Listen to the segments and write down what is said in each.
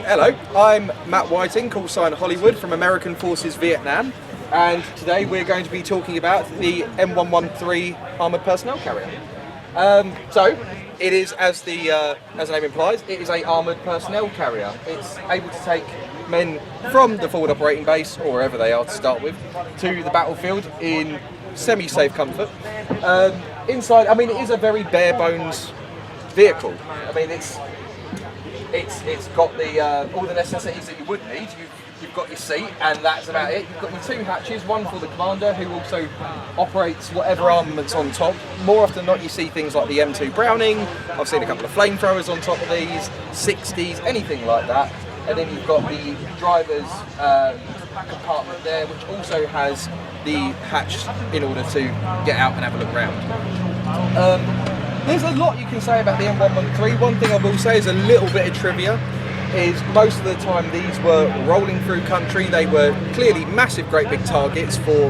Hello, I'm Matt Whiting, call sign Hollywood from American Forces Vietnam, and today we're going to be talking about the M113 armoured personnel carrier. So, it is, as the name implies, it is a armoured personnel carrier. It's able to take men from the forward operating base, or wherever they are to start with, to the battlefield in semi-safe comfort. Inside, I mean, it is a very bare-bones vehicle. I mean, it's got the all the necessities that you would need. You've got your seat, and that's about it. You've got your two hatches, one for the commander, who also operates whatever armament's on top. More often than not, you see things like the M2 Browning. I've seen a couple of flamethrowers on top of these, 60s, anything like that. And then you've got the driver's compartment there, which also has the hatch in order to get out and have a look round. There's a lot you can say about the M113. One thing I will say is a little bit of trivia is most of the time these were rolling through country. They were clearly massive, great big targets for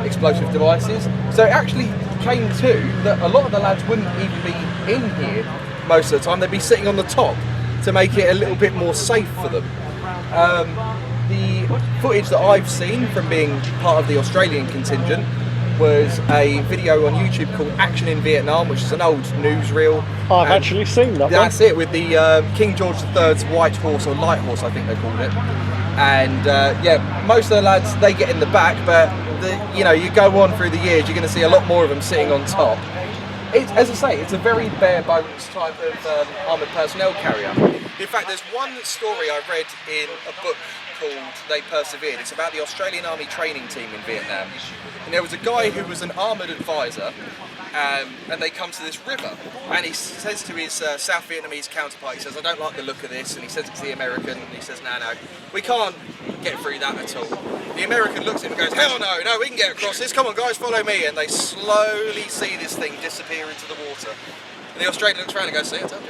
explosive devices. So it actually came to that a lot of the lads wouldn't even be in here most of the time. They'd be sitting on the top to make it a little bit more safe for them. The footage that I've seen from being part of the Australian contingent was a video on YouTube called Action in Vietnam, which is an old newsreel. I've actually seen that. That's it, with the King George III's White Horse, or Light Horse, I think they called it. And yeah, most of the lads, they get in the back, but you go on through the years, you're going to see a lot more of them sitting on top. As I say, it's a very bare bones type of armoured personnel carrier. In fact, there's one story I read in a book called They Persevered. It's about the Australian Army training team in Vietnam. And there was a guy who was an armoured advisor, and they come to this river, and he says to his South Vietnamese counterpart, he says, I don't like the look of this, and he says it to the American, and he says, no, we can't get through that at all. The American looks at him and goes, hell no, we can get across this, come on guys, follow me, and they slowly see this thing disappear into the water. And the Australian looks around and goes, see, I told you.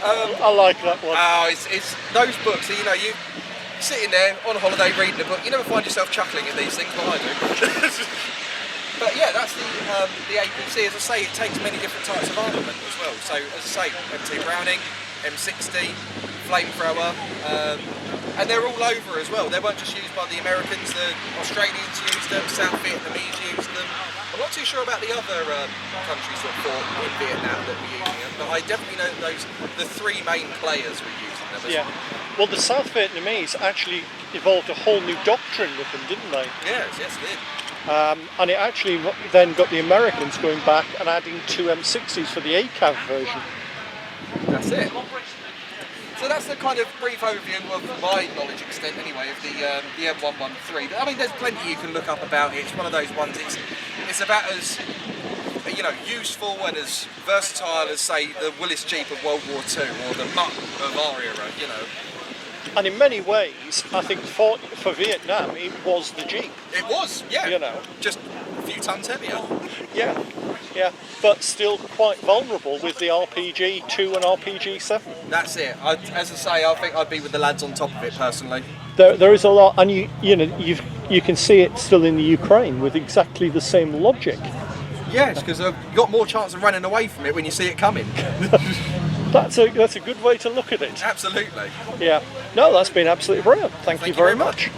I like that one. Oh, it's those books, you sitting there on holiday reading a book, you never find yourself chuckling at these things, but I do. But yeah, that's the APC. As I say, it takes many different types of armament as well. So as I say, M2 Browning, M60, flamethrower, and they're all over as well. They weren't just used by the Americans, the Australians used them, South Vietnamese used them. I'm not too sure about the other countries that fought in Vietnam that were using them, but I definitely know that the three main players were using them. Yeah. Well, the South Vietnamese actually evolved a whole new doctrine with them, didn't they? Yes, they did. And it actually then got the Americans going back and adding two M60s for the ACAV version. That's it. So that's the kind of brief overview of my knowledge extent anyway of the M113. I mean, there's plenty you can look up about it. It's one of those ones, it's about as useful and as versatile as, say, the Willis Jeep of World War II or the Mutt of our era, And in many ways, I think for Vietnam, it was the Jeep. It was, yeah. Just a few tons heavier. Yeah, but still quite vulnerable with the RPG-2 and RPG-7. That's it. As I say, I think I'd be with the lads on top of it personally. There is a lot, and you can see it still in the Ukraine with exactly the same logic. Yes, because you've got more chance of running away from it when you see it coming. That's a good way to look at it. Absolutely. Yeah. No, that's been absolutely brilliant. Thank you very much.